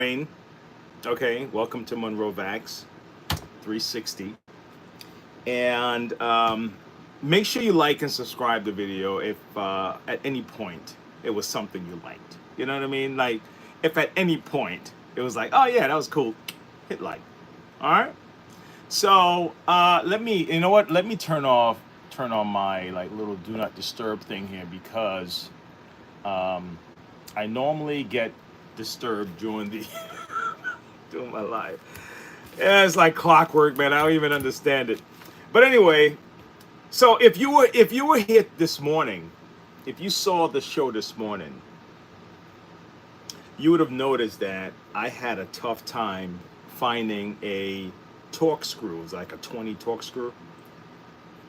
Wayne. Okay, welcome to Monroe Vacs 360. And make sure you like and subscribe the video if at any point it was something you liked. You know what I mean? Like, if at any point it was like, oh yeah, that was cool, hit like. All right. So let me, you know what? Let me turn on my like little do not disturb thing here because I normally get disturbed during the doing my live. Yeah, it's like clockwork, man. I don't even understand it. But anyway, so if you were here this morning, if you saw the show this morning, you would have noticed that I had a tough time finding a torque screw. It was like a 20 torque screw.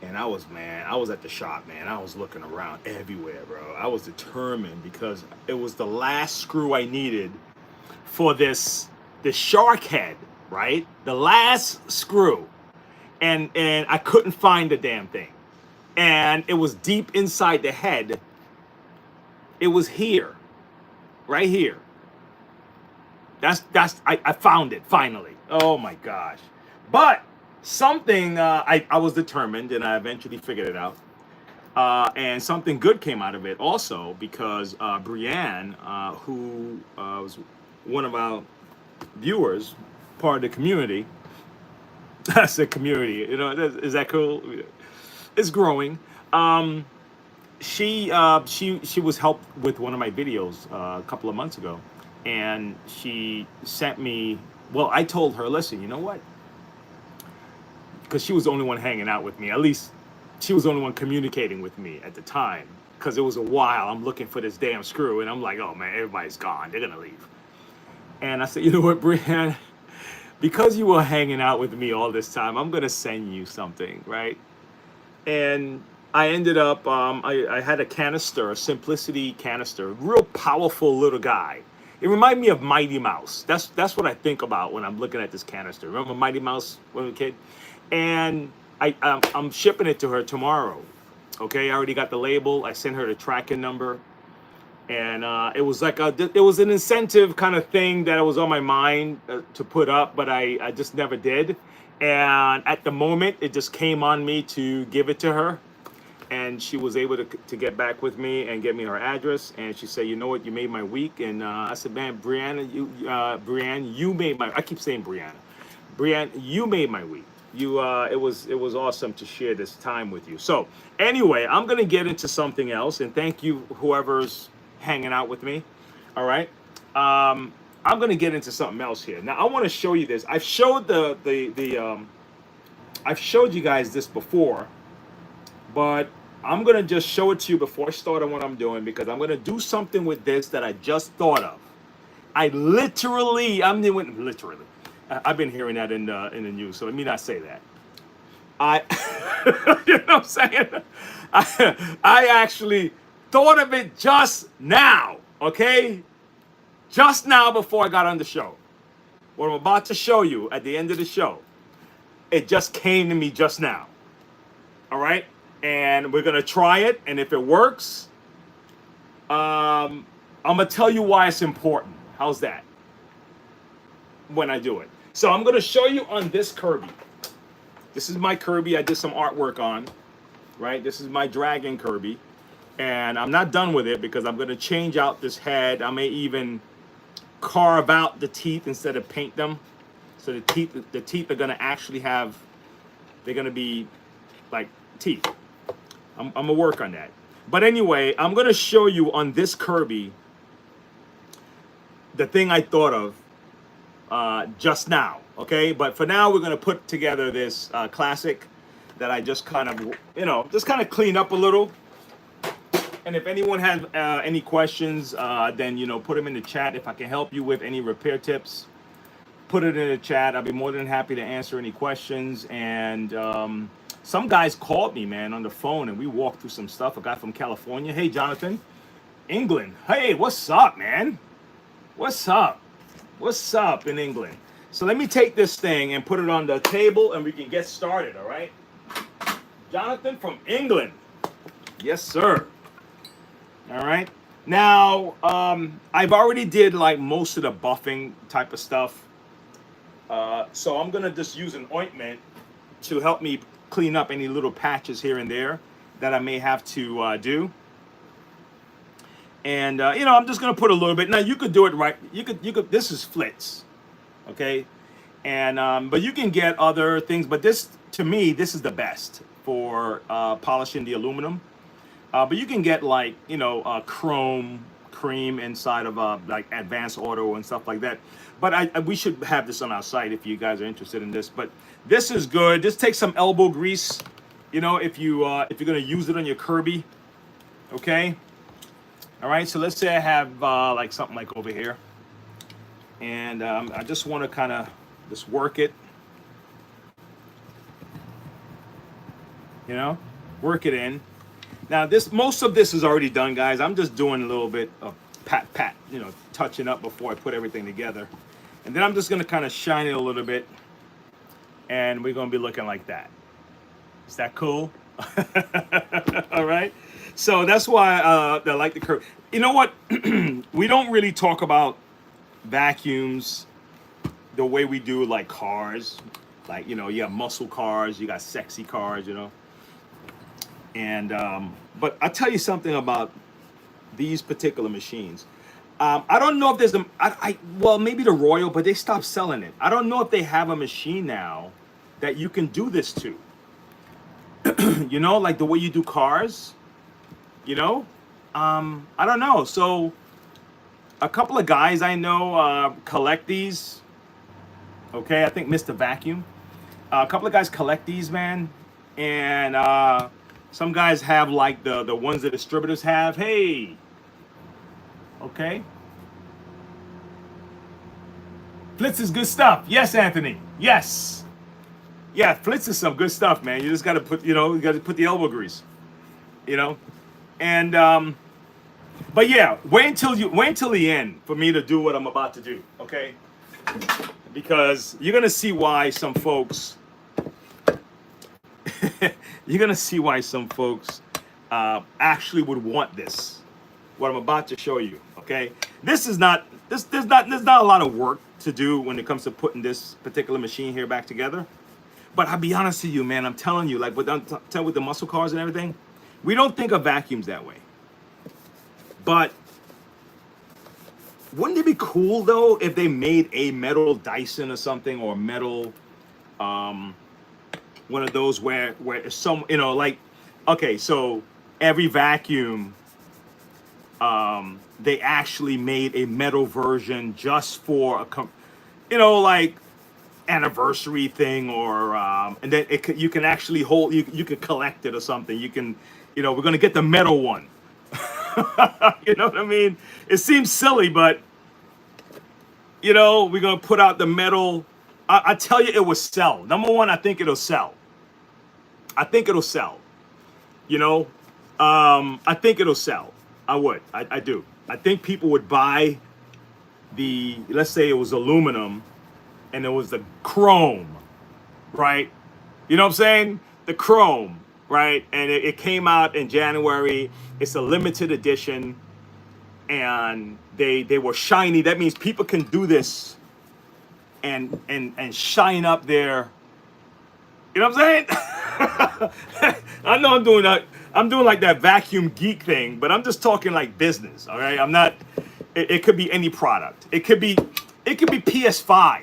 And I was at the shop, man. I was looking around everywhere, bro. I was determined because it was the last screw I needed for this shark head, right? The last screw. And I couldn't find the damn thing. And it was deep inside the head. It was here, right here. I found it finally. Oh my gosh. But something I was determined and I eventually figured it out. And something good came out of it also because Brianne, who was one of our viewers, part of the community. I said community. You know, is that cool? It's growing. She was helped with one of my videos a couple of months ago, and she sent me. Well, I told her, listen, you know what? Because she was the only one hanging out with me. At least she was the only one communicating with me at the time. Because it was a while. I'm looking for this damn screw, and I'm like, oh man, everybody's gone. They're gonna leave. And I said, you know what, Brianne? Because you were hanging out with me all this time, I'm gonna send you something, right? And I ended up, I had a canister, a Simplicity canister, real powerful little guy. It reminded me of Mighty Mouse. That's what I think about when I'm looking at this canister. Remember Mighty Mouse when I was a kid? And I'm shipping it to her tomorrow. Okay, I already got the label. I sent her the tracking number. And it was like it was an incentive kind of thing that was on my mind to put up, but I just never did. And at the moment, it just came on me to give it to her, and she was able to get back with me and get me her address. And she said, "You know what? You made my week." And I said, "Man, Brianne, you made my." I keep saying Brianna. Brianne, you made my week. You, it was awesome to share this time with you. So anyway, I'm gonna get into something else, and thank you whoever's hanging out with me. All right. I'm gonna get into something else here. Now I want to show you this. I've showed I've showed you guys this before, but I'm gonna just show it to you before I start on what I'm doing because I'm gonna do something with this that I just thought of. I'm doing literally. I've been hearing that in the news, so let me not say that. I, you know what I'm saying? I actually thought of it just now, okay? Just now before I got on the show. What I'm about to show you at the end of the show, it just came to me just now. All right? And we're going to try it, and if it works, I'm going to tell you why it's important. How's that? When I do it. So I'm going to show you on this Kirby. This is my Kirby I did some artwork on, right? This is my Dragon Kirby. And I'm not done with it because I'm going to change out this head. I may even carve out the teeth instead of paint them. So the teeth are going to actually have, they're going to be like teeth. I'm going to work on that. But anyway, I'm going to show you on this Kirby the thing I thought of just now, okay? But for now, we're going to put together this classic that I just kind of, just kind of clean up a little. And if anyone has any questions, then, put them in the chat. If I can help you with any repair tips, put it in the chat. I'll be more than happy to answer any questions. And some guys called me, man, on the phone, and we walked through some stuff. A guy from California. Hey, Jonathan. England. Hey, what's up, man? What's up? What's up in England? So let me take this thing and put it on the table, and we can get started, all right? Jonathan from England. Yes, sir. All right. Now, I've already did like most of the buffing type of stuff. So I'm gonna just use an ointment to help me clean up any little patches here and there that I may have to do. And you know, I'm just gonna put a little bit. Now you could do it right. You could. This is Flitz, okay? And but you can get other things. But this, to me, this is the best for polishing the aluminum. But you can get like, you know, chrome cream inside of like Advanced Auto and stuff like that. But we should have this on our site if you guys are interested in this. But this is good. Just take some elbow grease, you know, if you're gonna use it on your Kirby, okay. All right. So let's say I have like something like over here, and I just want to kind of just work it, you know, work it in. Now most of this is already done, guys. I'm just doing a little bit of pat, you know, touching up before I put everything together. And then I'm just gonna kind of shine it a little bit, and we're gonna be looking like that. Is that cool? All right. So that's why I like the curve. You know what? We don't really talk about vacuums the way we do like cars. Like, you know, you have muscle cars, you got sexy cars, you know. And but I'll tell you something about these particular machines. I don't know if there's well, maybe the Royal, but they stopped selling it. I don't know if they have a machine now that you can do this to. You know, like the way you do cars. You know, I don't know. So a couple of guys I know collect these. Okay, I think Mr. Vacuum. A couple of guys collect these, man, and some guys have like the ones that distributors have. Hey, okay. Flitz is good stuff. Yes, Anthony. Yes. Yeah, Flitz is some good stuff, man. You just got to put, you know, you got to put the elbow grease, you know, and but yeah, wait until the end for me to do what I'm about to do, okay? Because you're gonna see why some folks you're gonna see why some folks actually would want this. What I'm about to show you, okay? This is not there's not a lot of work to do when it comes to putting this particular machine here back together. But I'll be honest with you, man. I'm telling you, like with the muscle cars and everything, we don't think of vacuums that way. But wouldn't it be cool though if they made a metal Dyson or something, or metal one of those where some, you know, like, okay, so every vacuum they actually made a metal version just for a you know, like anniversary thing, or and then you can actually hold, you can collect it or something. You can, you know, we're gonna get the metal one. You know what I mean? It seems silly, but you know, we're gonna put out the metal. I tell you, it will sell. Number one, I think it'll sell. I think it'll sell. You know, I think it'll sell. I would. I do. I think people would buy the, let's say it was aluminum and it was the chrome, right? You know what I'm saying? The chrome, right? And it came out in January. It's a limited edition, and they were shiny. That means people can do this and shine up their, you know what I'm saying? I know I'm doing that. I'm doing like that vacuum geek thing, but I'm just talking like business. All right, I'm not. It could be any product. It could be PS5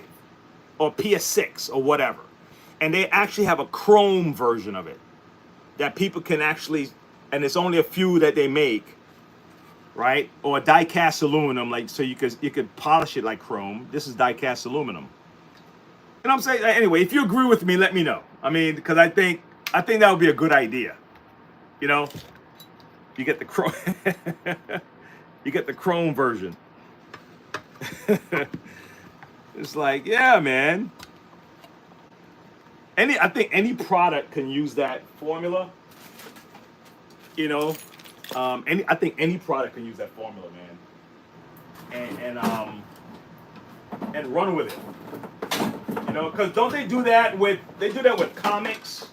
or PS6 or whatever, and they actually have a chrome version of it that people can actually, and it's only a few that they make, right? Or die-cast aluminum, like, so you could polish it like chrome. This is die-cast aluminum. You know what I'm saying? Anyway, if you agree with me, let me know. I mean, because I think that would be a good idea. You know, you get the chrome, you get the chrome version. It's like, yeah, man. I think any product can use that formula. You know, I think any product can use that formula, man. And run with it. You know, because don't they do that with comics?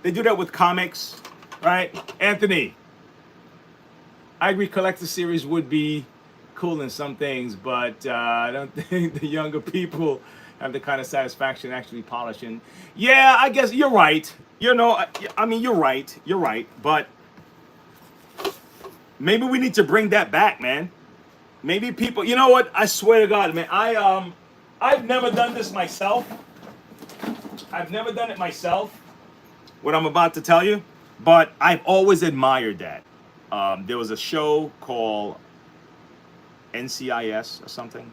They do that with comics, right? Anthony, I agree, collector series would be cool in some things, but I don't think the younger people have the kind of satisfaction actually polishing. Yeah, I guess you're right. You know, I mean, you're right. You're right. But maybe we need to bring that back, man. Maybe people. You know what? I swear to God, man. I've never done this myself. I've never done it myself. What I'm about to tell you, but I've always admired that. There was a show called NCIS or something,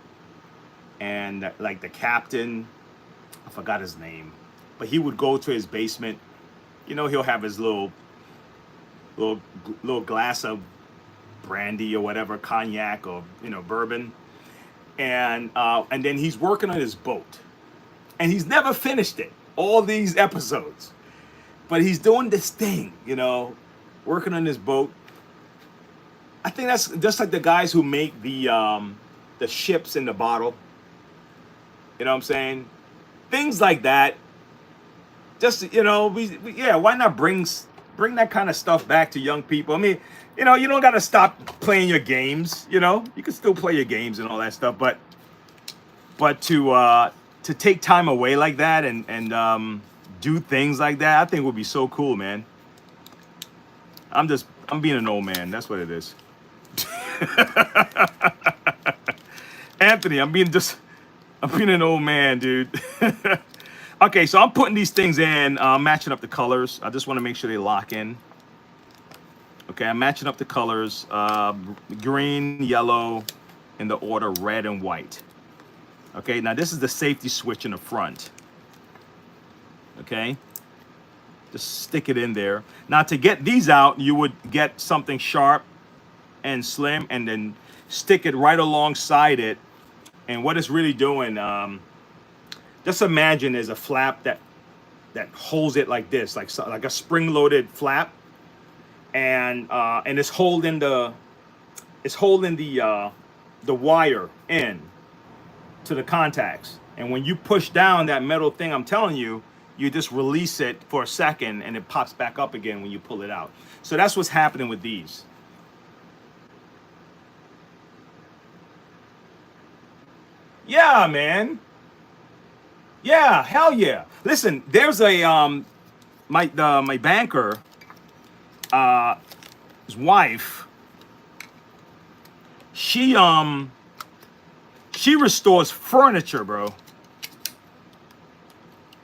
and like the captain, I forgot his name, but he would go to his basement. You know, he'll have his little little glass of brandy or whatever, cognac or bourbon, and then he's working on his boat, and he's never finished it. All these episodes, but he's doing this thing, working on his boat. I think that's just like the guys who make the ships in the bottle. You know what I'm saying? Things like that. Just yeah. Why not bring that kind of stuff back to young people? I mean, you don't got to stop playing your games. You can still play your games and all that stuff, but to take time away like that and do things like that, I think would be so cool, man. I'm being an old man. That's what it is. Anthony, I'm being an old man, dude. Okay, so I'm putting these things in, matching up the colors. I just want to make sure they lock in. Okay, I'm matching up the colors, green, yellow, in the order red and white. Okay, now this is the safety switch in the front. Okay, just stick it in there. Now to get these out, you would get something sharp and slim and then stick it right alongside it. And what it's really doing, just imagine there's a flap that holds it like this, like a spring-loaded flap, and it's holding the wire in to the contacts. And when you push down that metal thing, I'm telling you, you just release it for a second and it pops back up again when you pull it out. So that's what's happening with these. Yeah, man. Yeah, hell yeah. Listen, there's a my banker, his wife, she restores furniture, bro.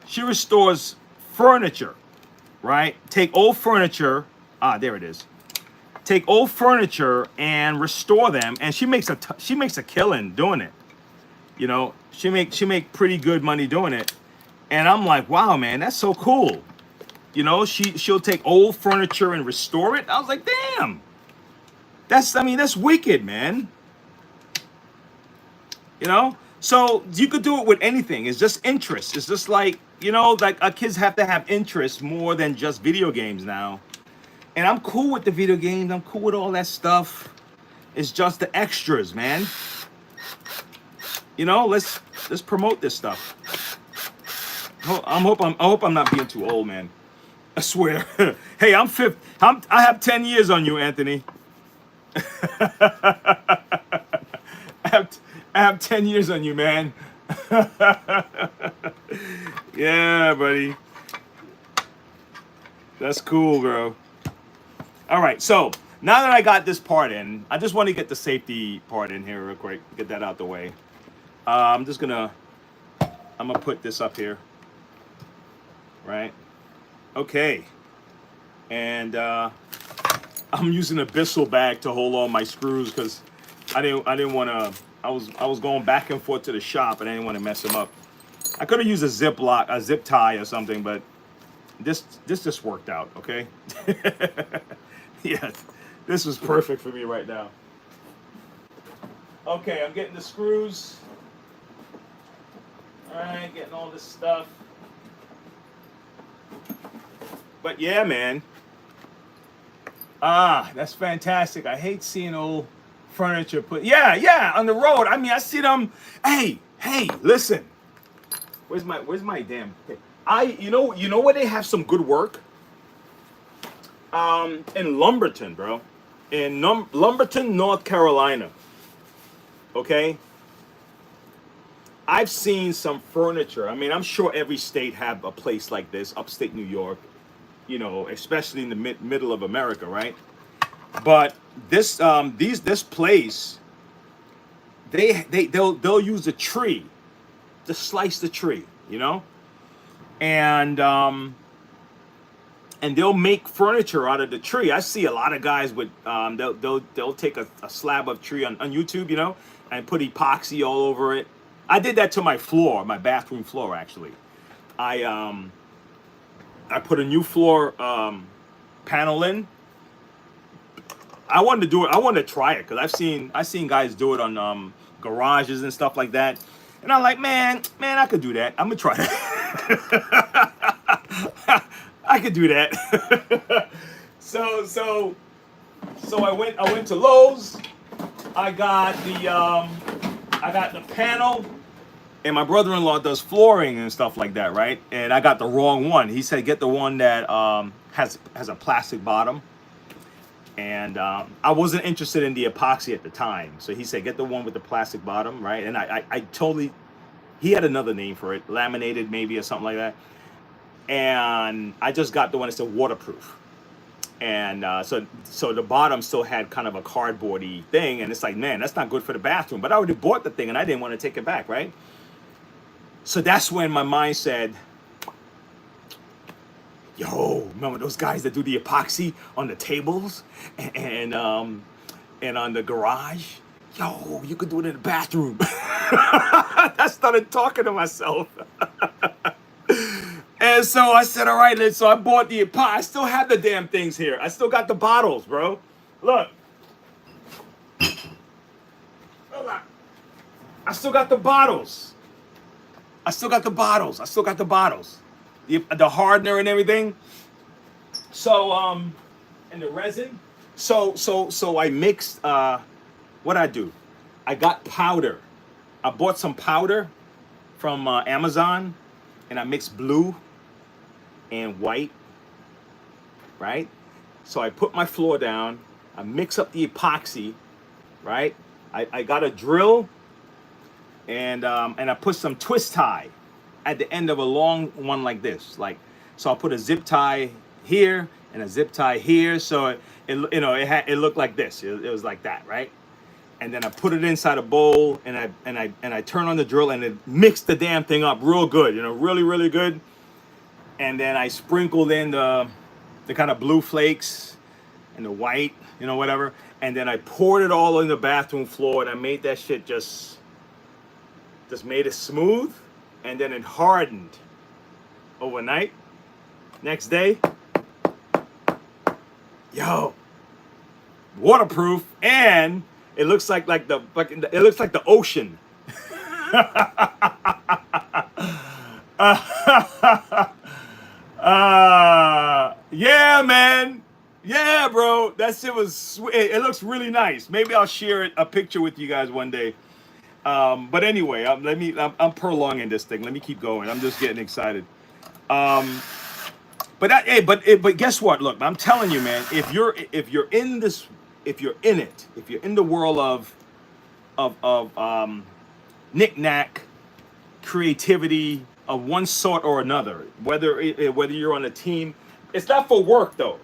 She restores furniture, right? Take old furniture. There it is. Take old furniture and restore them, and she makes a killing doing it. She make pretty good money doing it, and I'm like, wow, man, that's so cool. She'll take old furniture and restore it. I was like, damn, that's wicked, man. So you could do it with anything. It's just interest. It's just like, like our kids have to have interest more than just video games now. And I'm cool with the video games. I'm cool with all that stuff. It's just the extras, man. Let's promote this stuff. I hope I'm not being too old, man. I swear. Hey, I have 10 years on you, Anthony. I have 10 years on you, man. Yeah, buddy. That's cool, bro. All right, so now that I got this part in, I just want to get the safety part in here real quick. Get that out the way. I'm gonna put this up here. Right? Okay. And I'm using a Bissell bag to hold all my screws because I didn't want to. I was going back and forth to the shop and I didn't want to mess them up. I could have used a zip tie or something, but this just worked out. Okay. Yeah, this was perfect for me right now. Okay, I'm getting the screws. All right, getting all this stuff. But yeah, man. That's fantastic. I hate seeing old furniture put. Yeah, on the road. I mean, I see them. Hey, listen. Where's my damn thing? You know where they have some good work? In Lumberton, bro. in Lumberton, North Carolina. Okay, I've seen some furniture. I mean, I'm sure every state have a place like this, upstate New York, you know, especially in the middle of America, right? But this place, they'll use a tree to slice the tree, you know, and and they'll make furniture out of the tree. I see a lot of guys with they'll take a slab of tree on YouTube, you know, and put epoxy all over it. I did that to my floor, my bathroom floor actually. I I put a new floor panel in. I wanted to do it. I wanted to try it because I've seen guys do it on garages and stuff like that. And I'm like, man, I could do that. I'm gonna try that. I could do that. so I went to Lowe's. I got the panel, and my brother-in-law does flooring and stuff like that, right? And I got the wrong one. He said get the one that has a plastic bottom. And I wasn't interested in the epoxy at the time, so he said get the one with the plastic bottom, right? And I totally, he had another name for it, laminated maybe or something like that. And I just got the one that said waterproof. And so the bottom still had kind of a cardboardy thing, and it's like, man, that's not good for the bathroom. But I already bought the thing, and I didn't want to take it back, right? So that's when my mind said, yo, remember those guys that do the epoxy on the tables and on the garage? Yo, you could do it in the bathroom. I started talking to myself. And so I said, all right, so I bought the epoxy. I still have the damn things here. I still got the bottles, bro. Look. I still got the bottles. I still got the bottles. I still got the bottles. The hardener and everything. So and the resin. So I mixed what I do. I got powder. I bought some powder from Amazon, and I mixed blue and white, right? So I put my floor down. I mix up the epoxy, right? I got a drill, and I put some twist tie at the end of a long one like this, like, so I'll put a zip tie here and a zip tie here, so it looked like this. It was like that, right? And then I put it inside a bowl, and I turn on the drill, and it mixed the damn thing up real good, really, really good. And then I sprinkled in the kind of blue flakes and the white, whatever. And then I poured it all in the bathroom floor, and I made that shit just made it smooth. And then it hardened overnight. Next day, yo, waterproof, and it looks like the ocean. Yeah, man. Yeah, bro. That shit was sweet. It looks really nice. Maybe I'll share a picture with you guys one day. But anyway, I'm prolonging this thing. Let me keep going. I'm just getting excited. But guess what? Look, I'm telling you, man. If you're in the world of knick-knack creativity of one sort or another, whether you're on a team, it's not for work though.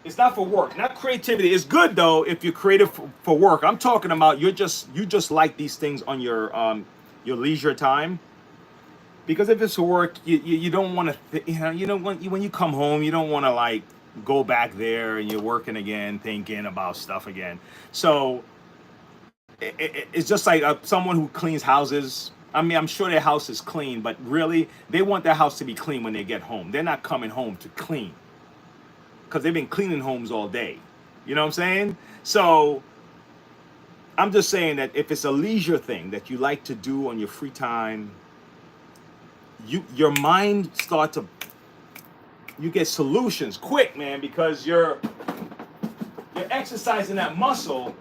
It's not for work. Not creativity. It's good though if you're creative for work. I'm talking about you just like these things on your leisure time. Because if it's for work, you don't want to, when you come home, you don't want to like go back there and you're working again, thinking about stuff again. So it's just like someone who cleans houses. I mean, I'm sure their house is clean, but really, they want their house to be clean when they get home. They're not coming home to clean because they've been cleaning homes all day. You know what I'm saying? So I'm just saying that if it's a leisure thing that you like to do on your free time, your mind you get solutions quick, man, because you're exercising that muscle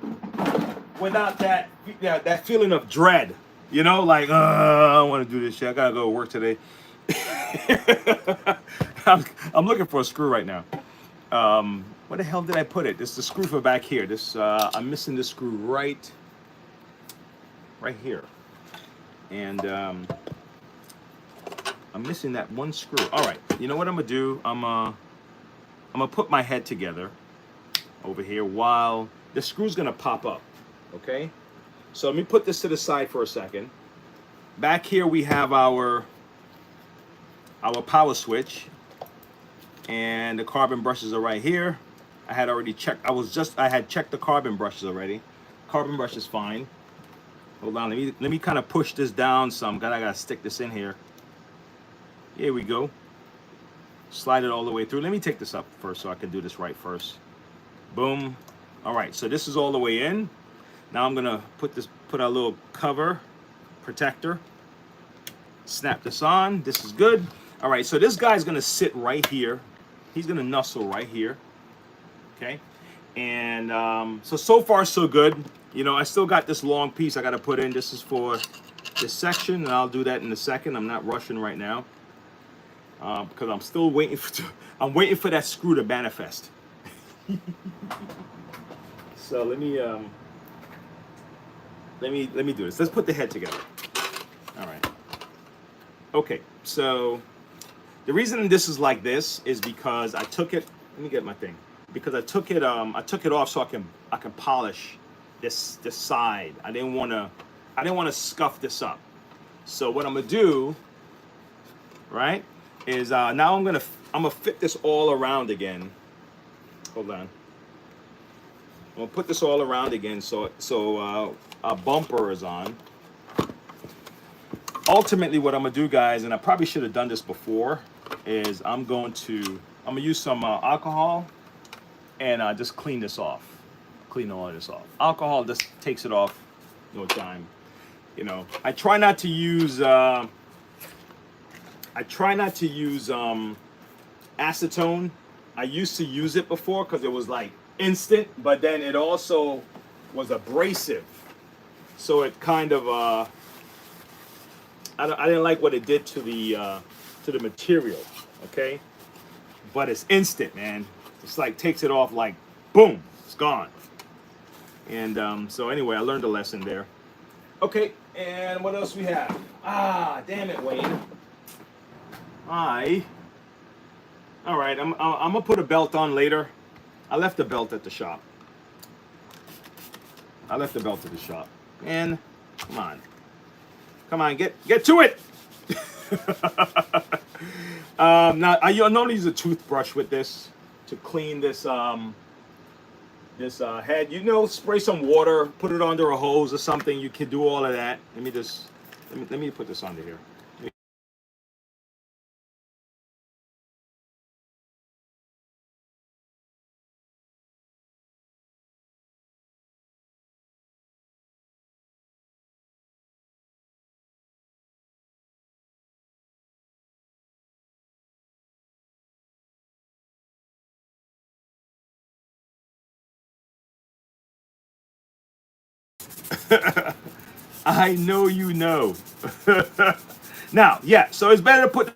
without that feeling of dread. Like, I don't want to do this shit. I gotta go to work today. I'm looking for a screw right now. Where the hell did I put it? This is the screw for back here. This I'm missing this screw right here, and I'm missing that one screw. All right, you know what I'm gonna do? I'm gonna put my head together over here while the screw's gonna pop up. Okay, so let me put this to the side for a second. Back here we have our power switch, and the carbon brushes are right here. I had already checked. I had checked the carbon brushes already. Carbon brush is fine. Hold on, let me kind of push this down some. I gotta stick this in here. Here we go. Slide it all the way through. Let me take this up first so I can do this right first. Boom. All right, so this is all the way in. Now I'm gonna put our little cover protector. Snap this on. This is good. All right, so this guy's gonna sit right here. He's gonna nuzzle right here. Okay, and so far so good. You know, I still got this long piece I got to put in. This is for this section, and I'll do that in a second. I'm not rushing right now because I'm still waiting for that screw to manifest. So let me do this. Let's put the head together. All right. Okay. So the reason this is like this is because I took it. Let me get my thing. Because I took it off so I can polish this side. I didn't want to scuff this up. So what I'm gonna do, right, is now I'm gonna fit this all around again. Hold on. I'm gonna put this all around again so our bumper is on. Ultimately, what I'm gonna do, guys, and I probably should have done this before, is I'm gonna use some alcohol and just clean this off. Clean all of this off. Alcohol just takes it off, no time. You know, I try not to use acetone. I used to use it before because it was like instant, but then it also was abrasive. So it kind of I didn't like what it did to the material. Okay, but it's instant, man. It's like takes it off like boom, it's gone. And so anyway, I learned a lesson there. Okay, and what else we have? Ah, damn it, Wayne. All right, I'm gonna put a belt on later. I left the belt at the shop. And come on, get to it. Now I normally use a toothbrush with this to clean this head. You know, spray some water, put it under a hose or something. You can do all of that. Let me put this under here. I know you know. Now, yeah, so it's better to put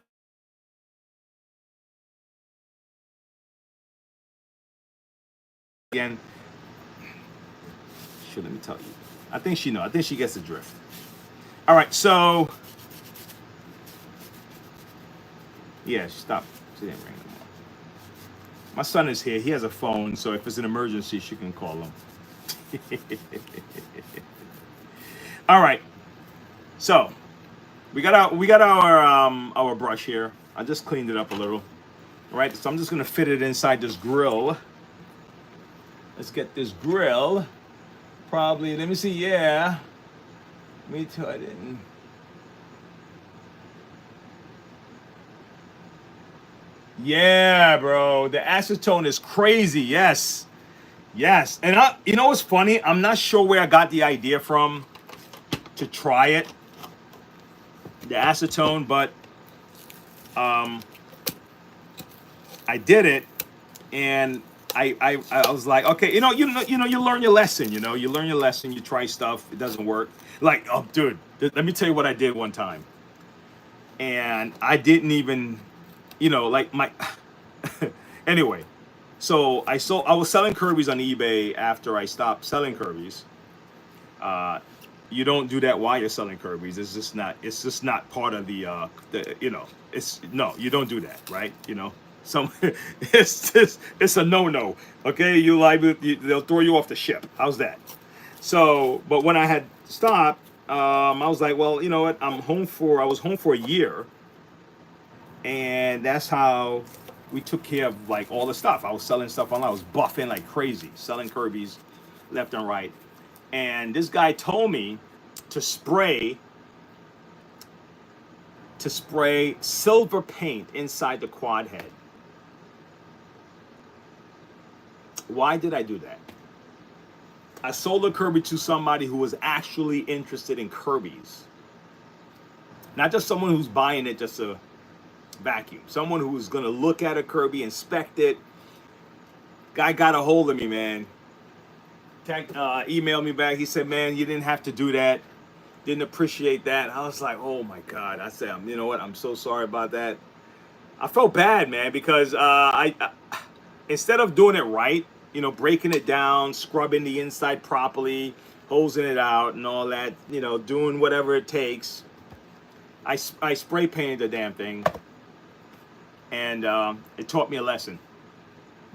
again. Sure, let me tell you. I think she knows. I think she gets the drift. All right, so yeah, stop. She didn't ring anymore. My son is here. He has a phone, so if it's an emergency, she can call him. All right, so we got our brush here. I just cleaned it up a little. All right, so I'm just gonna fit it inside this grill. Let's get this grill. Probably, let me see. Yeah, me too. I didn't. Yeah, bro, the acetone is crazy. Yes, and you know what's funny? I'm not sure where I got the idea from to try it, the acetone, but I did it, and I was like, okay, you learn your lesson. You learn your lesson. You try stuff, it doesn't work. Like, oh, dude, let me tell you what I did one time, and I didn't even, like my. Anyway, So I was selling Kirby's on eBay after I stopped selling Kirby's. Uh, you don't do that while you're selling Kirby's. It's just not part of the you know, it's no, you don't do that, right? You know, some it's a no-no. Okay, they'll throw you off the ship. How's that? So, but when I had stopped, I was like, well, you know what? I was home for a year, and that's how we took care of like all the stuff. I was selling stuff online. I was buffing like crazy, selling Kirby's left and right. And this guy told me to spray silver paint inside the quad head. Why did I do that? I sold a Kirby to somebody who was actually interested in Kirby's. Not just someone who's buying it just to vacuum. Someone who's gonna look at a Kirby, inspect it. Guy got a hold of me, man. Emailed me back. He said, man, you didn't have to do that. Didn't appreciate that. I was like, oh my God. I said, you know what? I'm so sorry about that. I felt bad, man, because I instead of doing it right, you know, breaking it down, scrubbing the inside properly, hosing it out and all that, you know, doing whatever it takes, I spray painted the damn thing, and it taught me a lesson.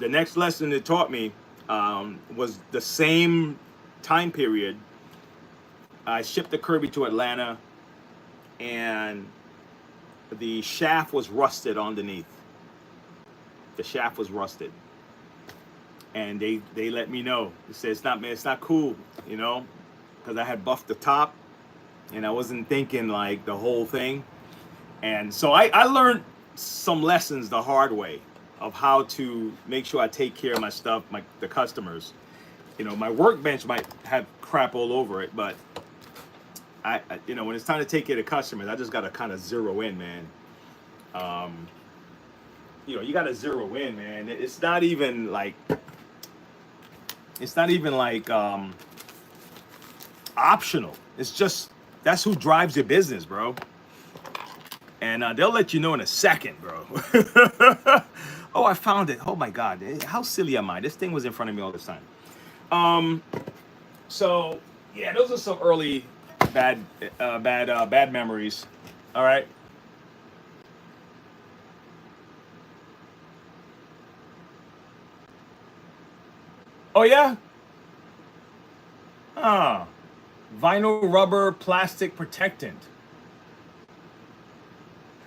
The next lesson it taught me was the same time period. I shipped the Kirby to Atlanta, and the shaft was rusted underneath. The shaft was rusted, and they let me know. They said it's not cool, you know, because I had buffed the top, and I wasn't thinking like the whole thing. And so I learned some lessons the hard way of how to make sure I take care of my stuff, the customers. You know, my workbench might have crap all over it, but I you know, when it's time to take care of customers, I just got to kind of zero in, man. You know, you got to zero in, man. It's not even like optional. It's just that's who drives your business, bro. And they'll let you know in a second, bro. Oh, I found it. Oh my God, how silly am I? This thing was in front of me all this time. So yeah, those are some early bad memories. All right. Oh yeah. Ah, vinyl rubber plastic protectant.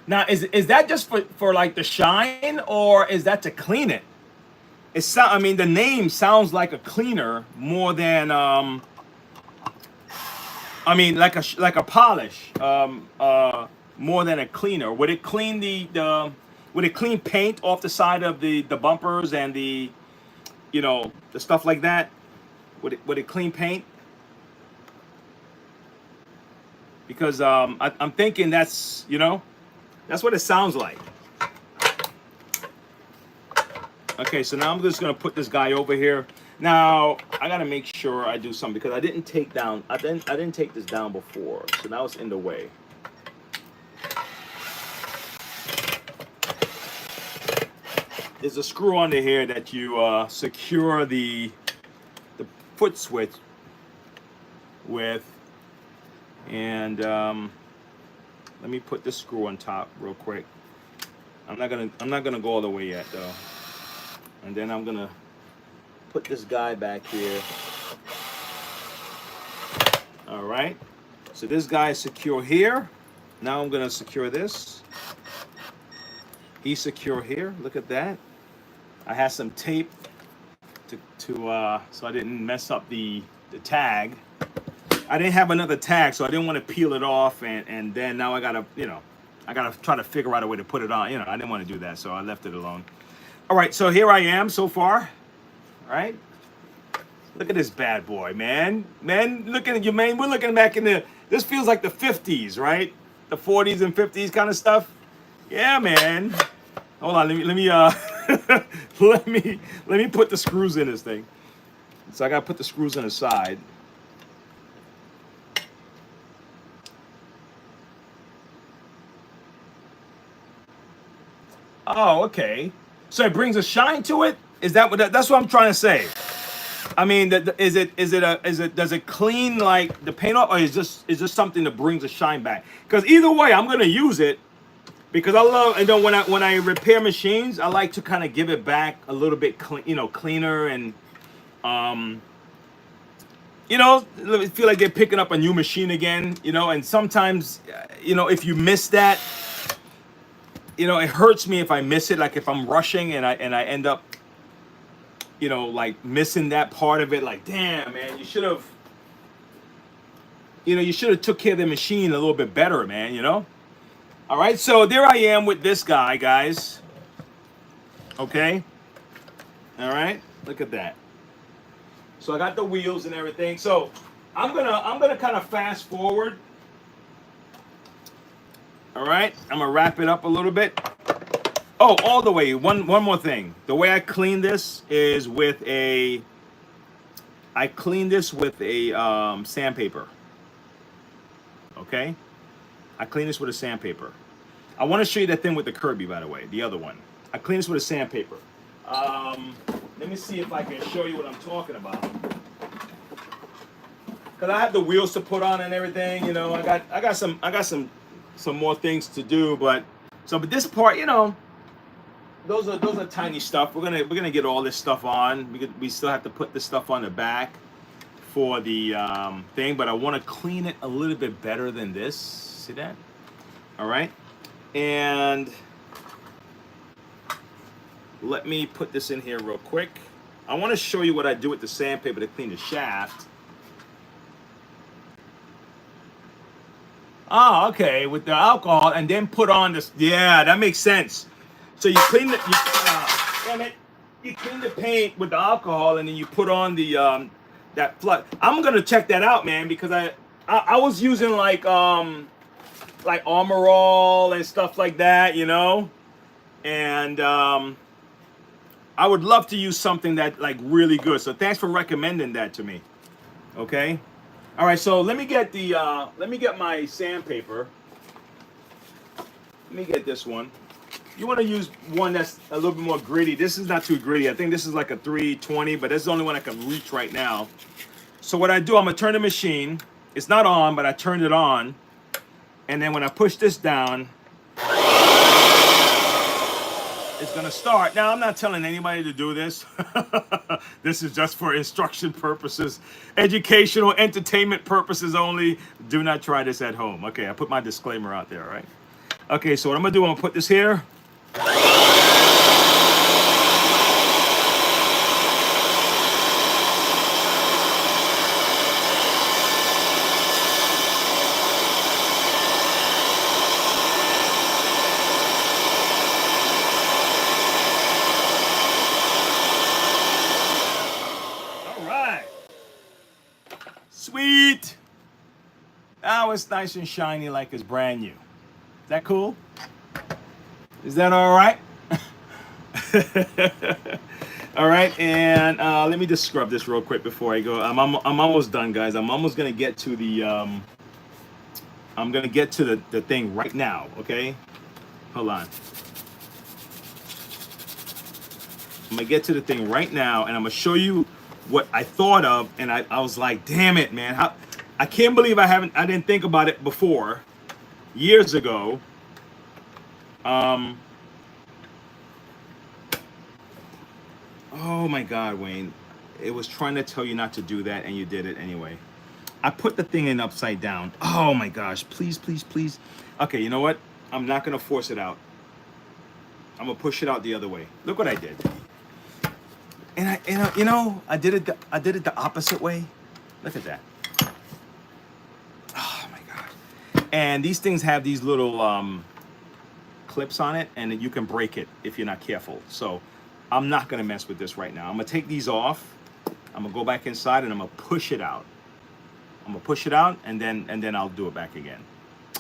Now, is that just for like the shine, or is that to clean it? I mean, the name sounds like a cleaner more than I mean, like a polish, more than a cleaner. Would it clean would it clean paint off the side of the bumpers and you know, the stuff like that? Would it clean paint? Because I'm thinking that's, you know, that's what it sounds like. Okay, so now I'm just gonna put this guy over here. Now I gotta make sure I do something because I didn't take this down before, so now it's in the way. There's a screw under here that you secure the foot switch with, and let me put this screw on top real quick. I'm not gonna go all the way yet though. And then I'm gonna put this guy back here. All right. So this guy is secure here. Now I'm gonna secure this. He's secure here. Look at that. I had some tape so I didn't mess up the tag. I didn't have another tag, so I didn't want to peel it off, and then now I gotta, you know, I gotta try to figure out a way to put it on. You know, I didn't want to do that, so I left it alone. All right, so here I am so far. All right, look at this bad boy, man. Looking at you, man. We're looking back in this feels like the 50s, right? The 40s and 50s kind of stuff. Yeah, man. Hold on, let me let me put the screws in this thing. So I gotta put the screws on the side. Oh, okay. So it brings a shine to it. Is that what? That's what I'm trying to say. I mean, does it clean like the paint off, or is this something that brings the shine back? Because either way, I'm gonna use it because I love. And then when I repair machines, I like to kind of give it back a little bit cleaner and um, feel like they're picking up a new machine again. And sometimes, if you miss that, it hurts me if I miss it. Like if I'm rushing and I end up, like missing that part of it. Like, damn, man, you should have took care of the machine a little bit better, man. All right, so there I am with this guy, guys. Okay. All right, look at that. So I got the wheels and everything. So I'm gonna kind of fast forward. All right, I'm gonna wrap it up a little bit. Oh, all the way. One more thing. The way I clean this is with a sandpaper. Okay, I clean this with a sandpaper. I want to show you that thing with the Kirby, by the way, the other one. I clean this with a sandpaper. Let me see if I can show you what I'm talking about. Cause I have the wheels to put on and everything. I got some more things to do, but this part, those are tiny stuff. We're gonna get all this stuff on. We still have to put this stuff on the back for the thing, but I want to clean it a little bit better than this. See that? All right, and let me put this in here real quick. I want to show you what I do with the sandpaper to clean the shaft. Oh, okay, with the alcohol, and then put on this. Yeah, that makes sense. So you clean you clean the paint with the alcohol, and then you put on the that flood. I'm gonna check that out, man, because I was using like Armor All and stuff like that, and I would love to use something that like really good. So thanks for recommending that to me. Okay. All right. So let me get my sandpaper. Let me get this one. You want to use one that's a little bit more gritty. This is not too gritty. I think this is like a 320, but that's the only one I can reach right now. So what I do, I'm gonna turn the machine. It's not on, but I turned it on. And then when I push this down, it's gonna start. Now I'm not telling anybody to do this. This is just for instruction purposes, educational, entertainment purposes only. Do not try this at home. Okay, I put my disclaimer out there, all right? Okay, so what I'm gonna do, I'm gonna put this here. Sweet. Now it's nice and shiny like it's brand new. Is that cool? Is that all right? All right, and let me just scrub this real quick before I go. I'm almost done, guys. I'm almost gonna get to the the thing right now. Okay, hold on. I'm gonna get to the thing right now, and I'm gonna show you what I thought of, and I was like, damn it, man. I can't believe I didn't think about it before, years ago. Oh my God, Wayne. It was trying to tell you not to do that, and you did it anyway. I put the thing in upside down. Oh my gosh, please, please, please. Okay, you know what? I'm not gonna force it out. I'm gonna push it out the other way. Look what I did. And I did it the opposite way. Look at that. Oh my God. And these things have these little clips on it, and you can break it if you're not careful. So I'm not gonna mess with this right now. I'm gonna take these off. I'm gonna go back inside and I'm gonna push it out. I'm gonna push it out, and then I'll do it back again.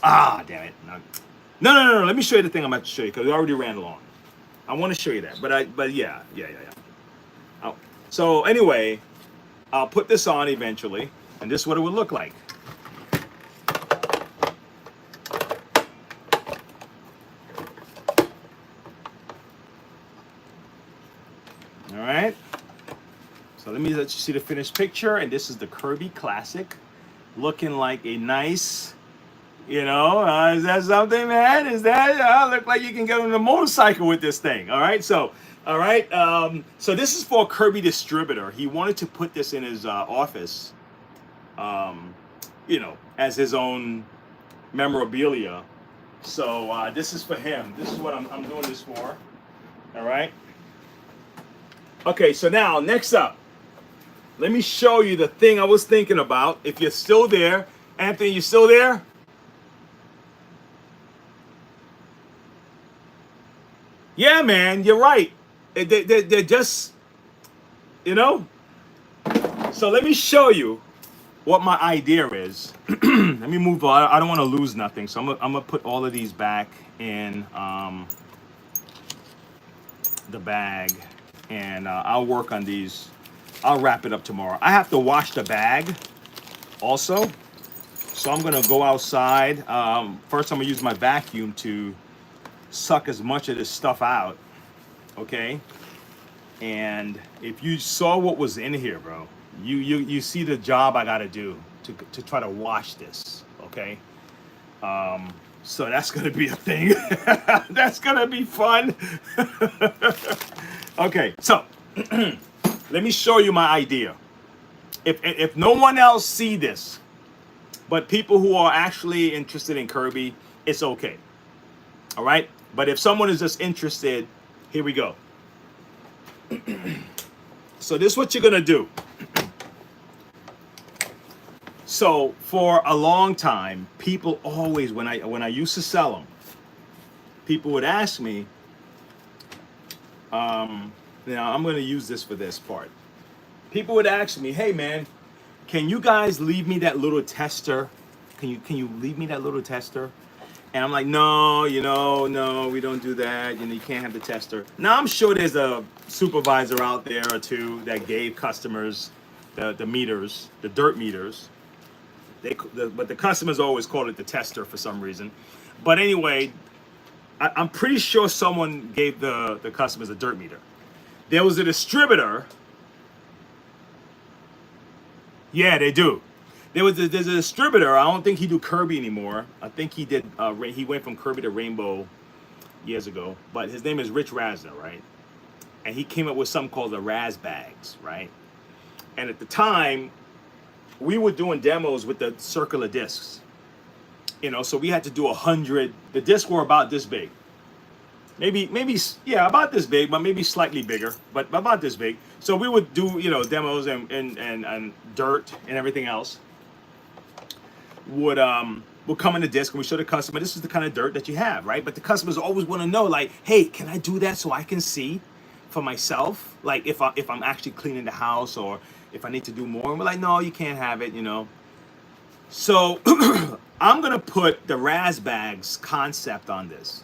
Ah, damn it. No. Let me show you the thing I'm about to show you, because it already ran along. I want to show you that, but yeah. So anyway, I'll put this on eventually, and this is what it would look like. All right. So let me let you see the finished picture. And this is the Kirby Classic, looking like a nice, is that something, man? Is that, look like you can get on a motorcycle with this thing. All right. So, all right. So this is for a Kirby distributor. He wanted to put this in his office, as his own memorabilia. So this is for him. This is what I'm doing this for. All right. Okay. So now next up, let me show you the thing I was thinking about. If you're still there, Anthony, you still there? Yeah, man, you're right. They're just, So let me show you what my idea is. Let me move on. I don't want to lose nothing. So I'm gonna put all of these back in the bag, and I'll work on these. I'll wrap it up tomorrow. I have to wash the bag also. So I'm gonna go outside. First, I'm gonna use my vacuum to suck as much of this stuff out. Okay. And if you saw what was in here, bro, you see the job I gotta do to try to wash this. Okay. So that's gonna be a thing. That's gonna be fun. Okay, so let me show you my idea. If no one else see this, but people who are actually interested in Kirby, it's okay. All right. But if someone is just interested, here we go. So this is what you're gonna do. So for a long time, people always, when I used to sell them, people would ask me, now I'm gonna use this for this part. People would ask me, hey man, can you guys leave me that little tester? Can you leave me that little tester? And I'm like, no, no, we don't do that. You can't have the tester. Now I'm sure there's a supervisor out there or two that gave customers the meters, the dirt meters. But the customers always call it the tester for some reason. But anyway, I'm pretty sure someone gave the customers a dirt meter. There was a distributor. Yeah, they do. There's a distributor. I don't think he do Kirby anymore. I think he did. He went from Kirby to Rainbow years ago. But his name is Rich Rasner, right? And he came up with something called the Raz bags, right? And at the time, we were doing demos with the circular discs. So we had to do 100. The discs were about this big. Maybe, yeah, about this big, but maybe slightly bigger, but about this big. So we would do, demos and dirt and everything else. Would come in the disc and we show the customer, this is the kind of dirt that you have, right? But the customers always want to know, like, hey, can I do that so I can see for myself? Like if I'm actually cleaning the house or if I need to do more. And we're like, no, you can't have it, So I'm gonna put the Raz bags concept on this.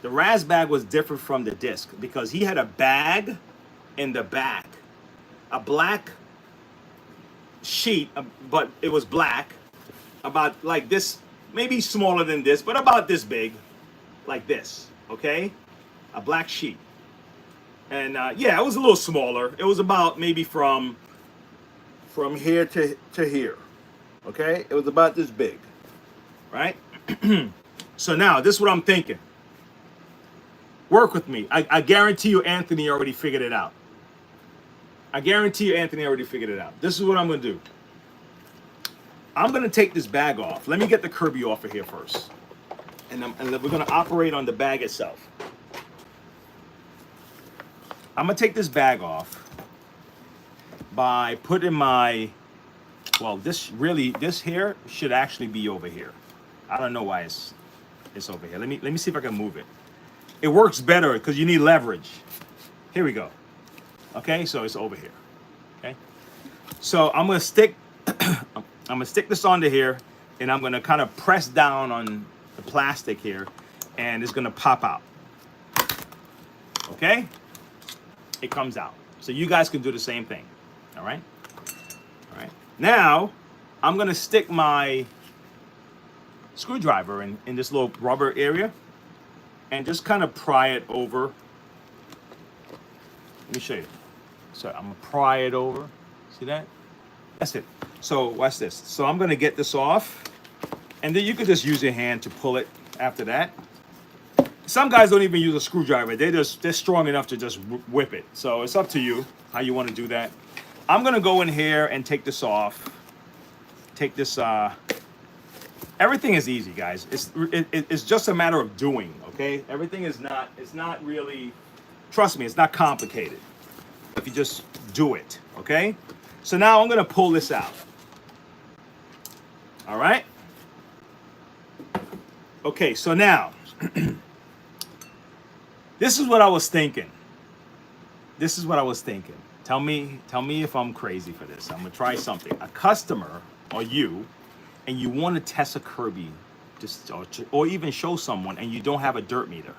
The Raz bag was different from the disc because he had a bag in the back, a black sheet, but it was black, about like this, maybe smaller than this, but about this big, like this, okay? A black sheet. And yeah, it was a little smaller. It was about maybe from here to here, okay? It was about this big, right? So now, this is what I'm thinking. Work with me. I guarantee you Anthony already figured it out. I guarantee you Anthony already figured it out. This is what I'm going to do. I'm going to take this bag off. Let me get the Kirby off of here first. And we're going to operate on the bag itself. I'm going to take this bag off by putting my, well, this here should actually be over here. I don't know why it's over here. Let me see if I can move it. It works better because you need leverage. Here we go. Okay, so it's over here. Okay, so I'm gonna stick this onto here, and I'm gonna kind of press down on the plastic here, and it's gonna pop out. Okay, it comes out. So you guys can do the same thing. All right. All right. Now I'm gonna stick my screwdriver in this little rubber area, and just kind of pry it over. Let me show you. So I'm gonna pry it over. See that? That's it. So watch this. So I'm gonna get this off, and then you could just use your hand to pull it after that. Some guys don't even use a screwdriver. They're strong enough to just whip it. So it's up to you how you want to do that. I'm gonna go in here and take this off. Take this. Everything is easy, guys. It's just a matter of doing. Okay. Everything is not. It's not really. Trust me, it's not complicated. If you just do it. Okay. So now I'm gonna pull this out. All right. Okay. So now. This is what I was thinking. This is what I was thinking. Tell me if I'm crazy for this. I'm gonna try something. A customer or you, and you want to test a Kirby, just or even show someone, and you don't have a dirt meter.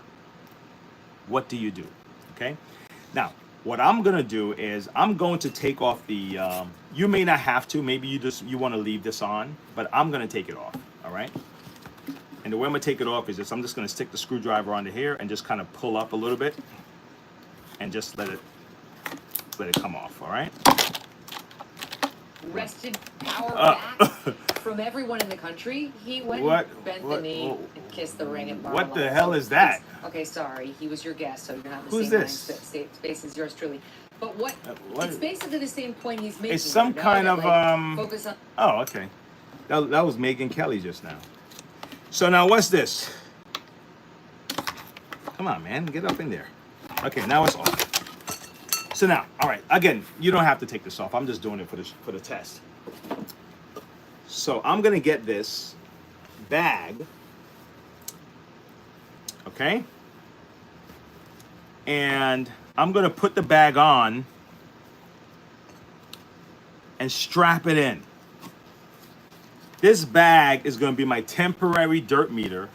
What do you do? Okay. Now, what I'm gonna do is I'm going to take off the. You may not have to. Maybe you want to leave this on, but I'm gonna take it off. All right. And the way I'm gonna take it off is I'm just gonna stick the screwdriver onto here and just kind of pull up a little bit, and just let it come off. All right. Rested power back from everyone in the country. He went bent the knee and kissed the ring at Bar. What the hell is that? Okay, sorry. He was your guest, so you're not in the Who's same this? space as yours truly. But what? It's basically the same point he's making. It's some kind of focus on. Oh, okay. That was Megan Kelly just now. So now what's this? Come on, man, get up in there. Okay, now it's off. So now, all right, again, you don't have to take this off. I'm just doing it for the test. So I'm gonna get this bag, okay? And I'm gonna put the bag on and strap it in. This bag is gonna be my temporary dirt meter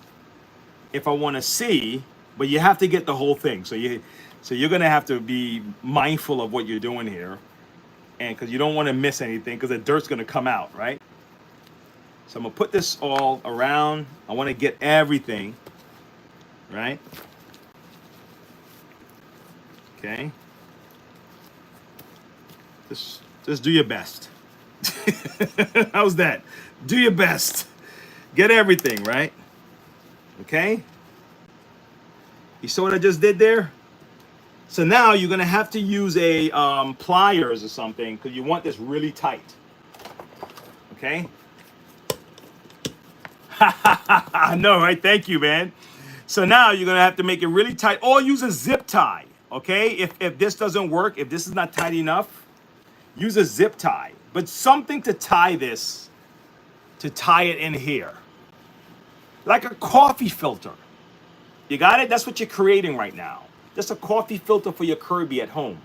if I wanna see, but you have to get the whole thing. So you're gonna have to be mindful of what you're doing here, and because you don't want to miss anything, because the dirt's gonna come out, right? So I'm gonna put this all around. I want to get everything, right? Okay. Just do your best. How's that? Do your best. Get everything, right? Okay. You saw what I just did there? So now you're gonna have to use a pliers or something because you want this really tight. Okay? I know, right? Thank you, man. So now you're gonna have to make it really tight, or use a zip tie. Okay? If this doesn't work, if this is not tight enough, use a zip tie. But something to tie this, to tie it in here, like a coffee filter. You got it? That's what you're creating right now. Just a coffee filter for your Kirby at home,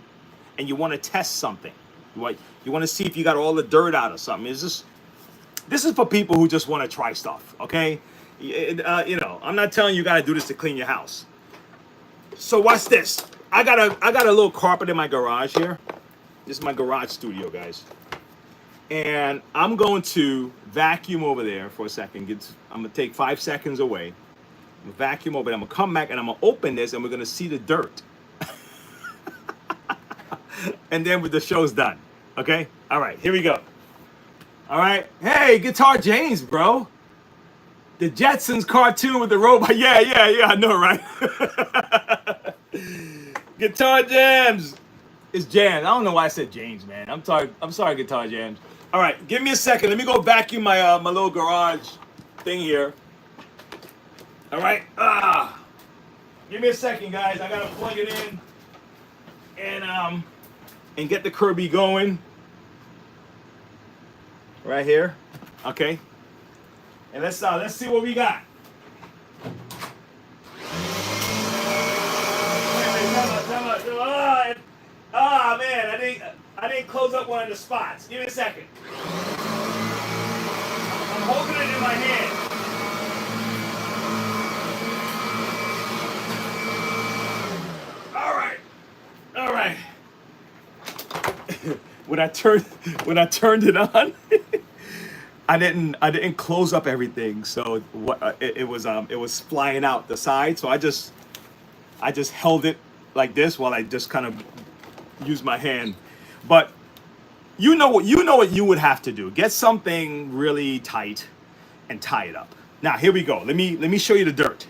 and you want to test something. You want to see if you got all the dirt out or something. This is for people who just want to try stuff. Okay, I'm not telling you got to do this to clean your house. So watch this. I got a little carpet in my garage here. This is my garage studio, guys, and I'm going to vacuum over there for a second. I'm gonna take 5 seconds away. Vacuum over. I'm gonna come back and I'm gonna open this and we're gonna see the dirt. And then the show's done. Okay? All right, here we go. All right. Hey, Guitar James, bro. The Jetsons cartoon with the robot. Yeah, I know, right? Guitar Jams. It's Jams. I don't know why I said James, man. I'm sorry, Guitar Jams. All right, give me a second. Let me go vacuum my my little garage thing here. All right. Give me a second, guys. I gotta plug it in and get the Kirby going. Right here. Okay. And let's see what we got. Man, I didn't close up one of the spots. Give me a second. I'm holding it in my hand. All right. when I turned it on, I didn't close up everything, so it was flying out the side. So I just held it like this while I just kind of used my hand. But you know what you would have to do. Get something really tight and tie it up. Now here we go. Let me show you the dirt.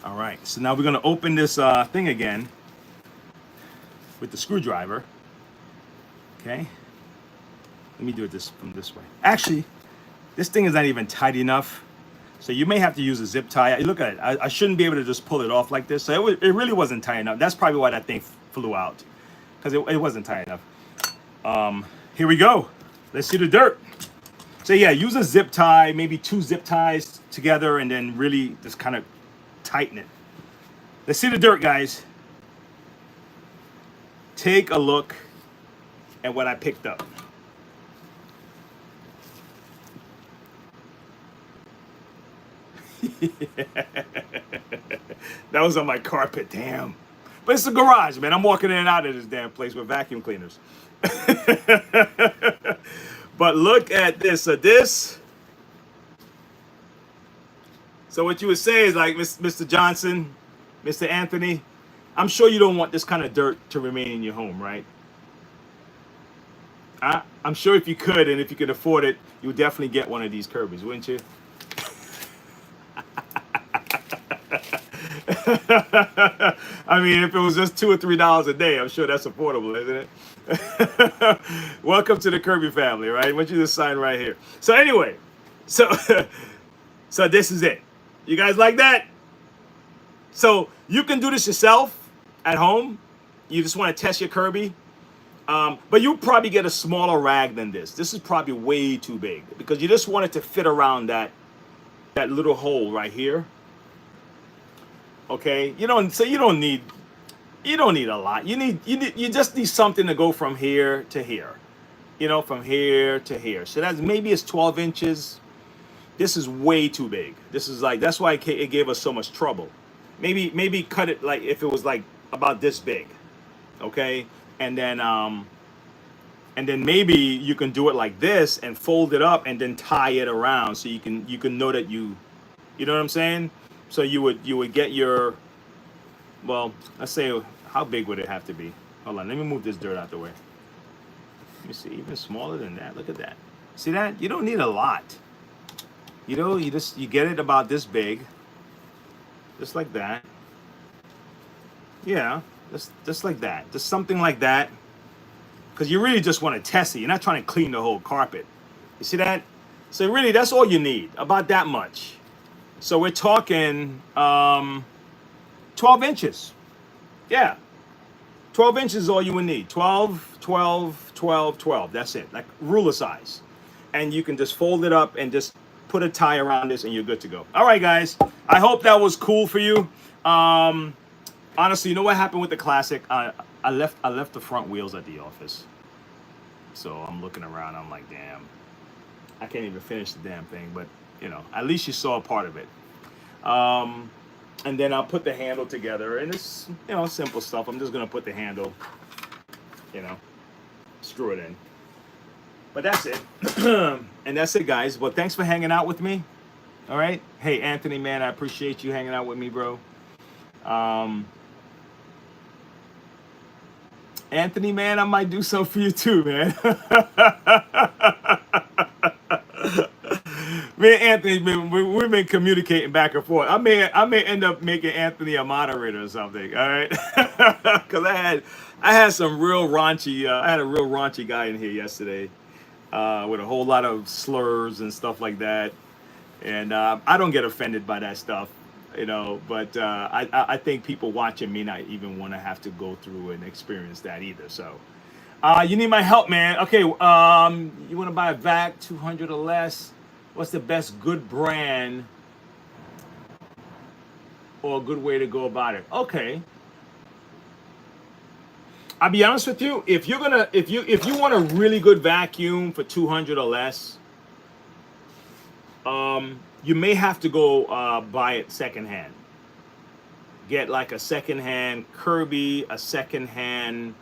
All right, so now we're gonna open this thing again with the screwdriver. Okay, let me do it from this way. Actually, this thing is not even tight enough, so you may have to use a zip tie. Look at it. I shouldn't be able to just pull it off like this. So it really wasn't tight enough. That's probably why that thing flew out, because it wasn't tight enough. Here we go. Let's see the dirt. So yeah, use a zip tie, maybe 2 zip ties together, and then really just kind of tighten it. Let's see the dirt, guys. Take a look at what I picked up. That was on my carpet, damn. But it's a garage, man. I'm walking in and out of this damn place with vacuum cleaners. But look at this. So what you would say is like, Mr. Johnson, Mr. Anthony, I'm sure you don't want this kind of dirt to remain in your home, right? I'm sure if you could, and if you could afford it, you would definitely get one of these Kirbys, wouldn't you? I mean, if it was just $2 or $3 a day, I'm sure that's affordable, isn't it? Welcome to the Kirby family, right? I want you to sign right here. So anyway, so this is it. You guys like that? So you can do this yourself at home. You just want to test your Kirby. But you probably get a smaller rag than this. This is probably way too big because you just want it to fit around that little hole right here. Okay, you don't need a lot. You just need something to go from here to here. You know, from here to here. So maybe it's 12 inches. This is way too big. This is like, that's why it gave us so much trouble. Maybe cut it like if it was like about this big. Okay, and then maybe you can do it like this and fold it up and then tie it around so you can know that you know what I'm saying? So you would get your, well, let's say, how big would it have to be? Hold on, let me move this dirt out the way. Let me see, even smaller than that. Look at that. See that? You don't need a lot. You know, you get it about this big, just like that. Yeah, just like that. Just something like that. Because you really just want to test it. You're not trying to clean the whole carpet. You see that? So really, that's all you need, about that much. So we're talking 12 inches. Yeah. 12 inches is all you would need. 12, 12, 12, 12. That's it. Like ruler size. And you can just fold it up and just put a tie around this and you're good to go. All right, guys. I hope that was cool for you. Honestly, you know what happened with the Classic? I left the front wheels at the office. So I'm looking around. I'm like, damn. I can't even finish the damn thing. But, you know, at least you saw a part of it. And then I'll put the handle together. And it's, you know, simple stuff. I'm just going to put the handle, you know, screw it in. But that's it. And that's it, guys. Well, thanks for hanging out with me. All right. Hey, Anthony, man, I appreciate you hanging out with me, bro. Anthony, man, I might do something for you too, man. Me and Anthony, we've been communicating back and forth. I may end up making Anthony a moderator or something. All right, because I had some real raunchy. I had a real raunchy guy in here yesterday, with a whole lot of slurs and stuff like that. And I don't get offended by that stuff, you know. But I think people watching me not even want to have to go through and experience that either. So you need my help, man. Okay, you want to buy a vac 200 or less? What's the best good brand or a good way to go about it? Okay. I'll be honest with you. If you want a really good vacuum for 200 or less, you may have to go buy it secondhand. Get like a secondhand Kirby, a secondhand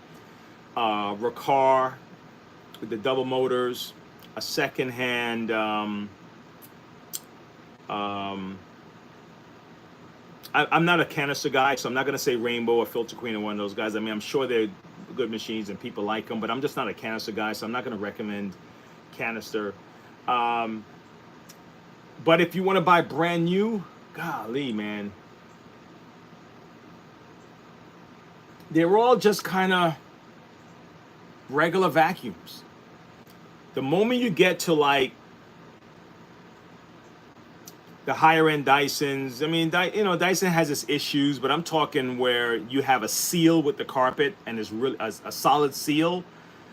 Riccar with the double motors, a secondhand I'm not a canister guy, so I'm not going to say Rainbow or Filter Queen or one of those guys. I mean, I'm sure they're good machines and people like them, but I'm just not a canister guy, so I'm not going to recommend canister. But if you want to buy brand new, golly, man, they're all just kind of regular vacuums. The moment you get to like the higher end Dysons, I mean, Dyson has its issues, but I'm talking where you have a seal with the carpet and it's really a solid seal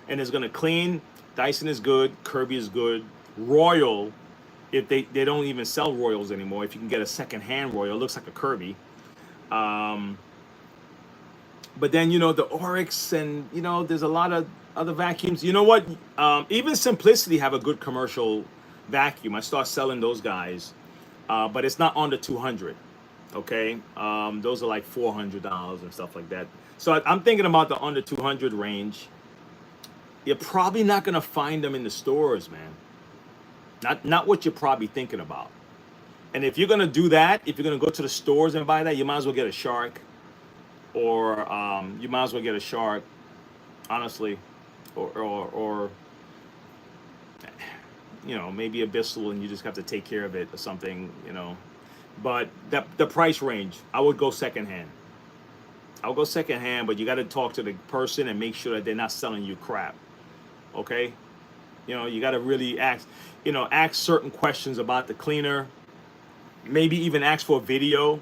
and it's gonna clean. Dyson is good, Kirby is good. Royal, if they don't even sell Royals anymore. If you can get a second-hand Royal, it looks like a Kirby. But then the Oryx, and there's a lot of other vacuums. You know what? Even Simplicity have a good commercial vacuum. I start selling those guys. But it's not under 200, okay? Those are like $400 and stuff like that. So I'm thinking about the under 200 range. You're probably not gonna find them in the stores, man. Not what you're probably thinking about. And if you're gonna do that, if you're gonna go to the stores and buy that, you might as well get a Shark, or you might as well get a Shark, honestly, or maybe a Bissell, and you just have to take care of it or something, But the price range, I would go secondhand. I'll go secondhand, but you got to talk to the person and make sure that they're not selling you crap. Okay? You got to really ask certain questions about the cleaner. Maybe even ask for a video.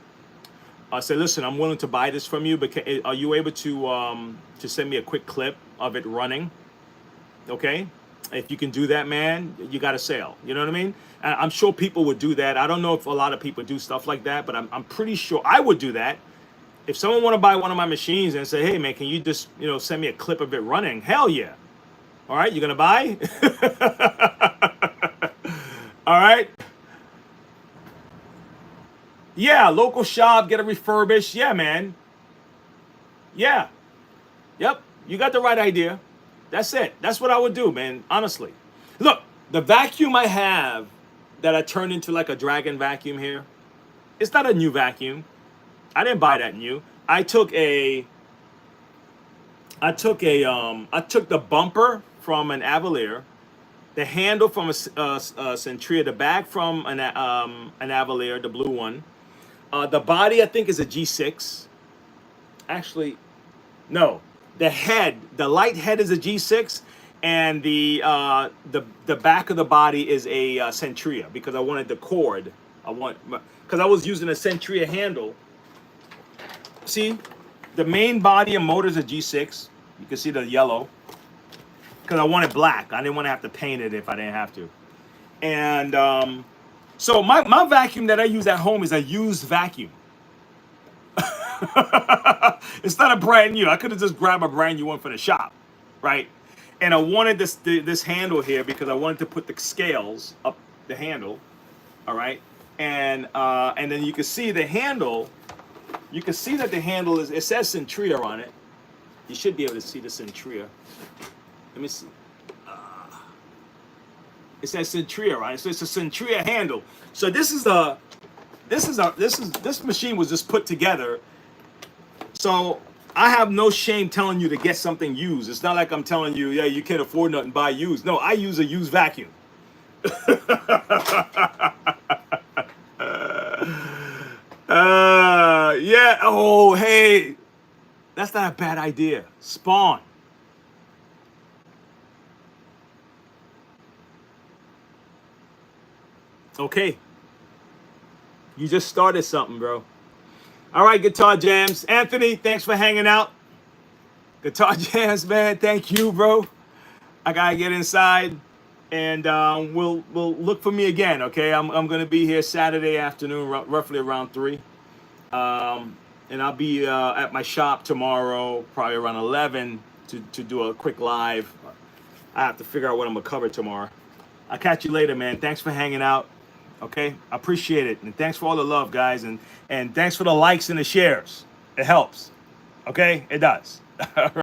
Say, listen, I'm willing to buy this from you, but are you able to send me a quick clip of it running? Okay? If you can do that, man, you got a sale. You know what I mean? I'm sure people would do that. I don't know if a lot of people do stuff like that, but I'm pretty sure I would do that. If someone want to buy one of my machines and say, hey, man, can you just, send me a clip of it running? Hell yeah. All right, you going to buy? All right. Yeah, local shop, get it refurbished. Yeah, man. Yeah. Yep, you got the right idea. That's it. That's what I would do, man. Honestly. Look, the vacuum I have that I turned into like a Dragon vacuum here, it's not a new vacuum. I didn't buy that new. I took the bumper from an Avalier, the handle from a Centria, the back from an Avalier, the blue one. The body, I think, is a G6. Actually, no. The light head is a G6, and the back of the body is a Centria, because I wanted the cord. Because I was using a Centria handle. See, the main body and motor is a G6. You can see the yellow. Because I wanted black. I didn't want to have to paint it if I didn't have to. And so my vacuum that I use at home is a used vacuum. It's not a brand new. I could have just grabbed a brand new one from the shop, right? And I wanted this handle here because I wanted to put the scales up the handle, all right? And then you can see the handle. You can see that the handle it says Centria on it. You should be able to see the Centria. Let me see. It says Centria, right? So it's a Centria handle. So this machine was just put together. So I have no shame telling you to get something used. It's not like I'm telling you, yeah, you can't afford nothing, buy used. No, I use a used vacuum. Yeah. Oh, hey, that's not a bad idea. Spawn. Okay. You just started something, bro. All right, Guitar Jams. Anthony, thanks for hanging out. Guitar Jams, man, thank you, bro. I gotta get inside, and we'll look for me again, okay? I'm gonna be here Saturday afternoon, roughly around 3. And I'll be at my shop tomorrow, probably around 11, to do a quick live. I have to figure out what I'm gonna cover tomorrow. I'll catch you later, man. Thanks for hanging out. Okay, I appreciate it, and thanks for all the love, guys, and thanks for the likes and the shares. It helps. Okay, it does.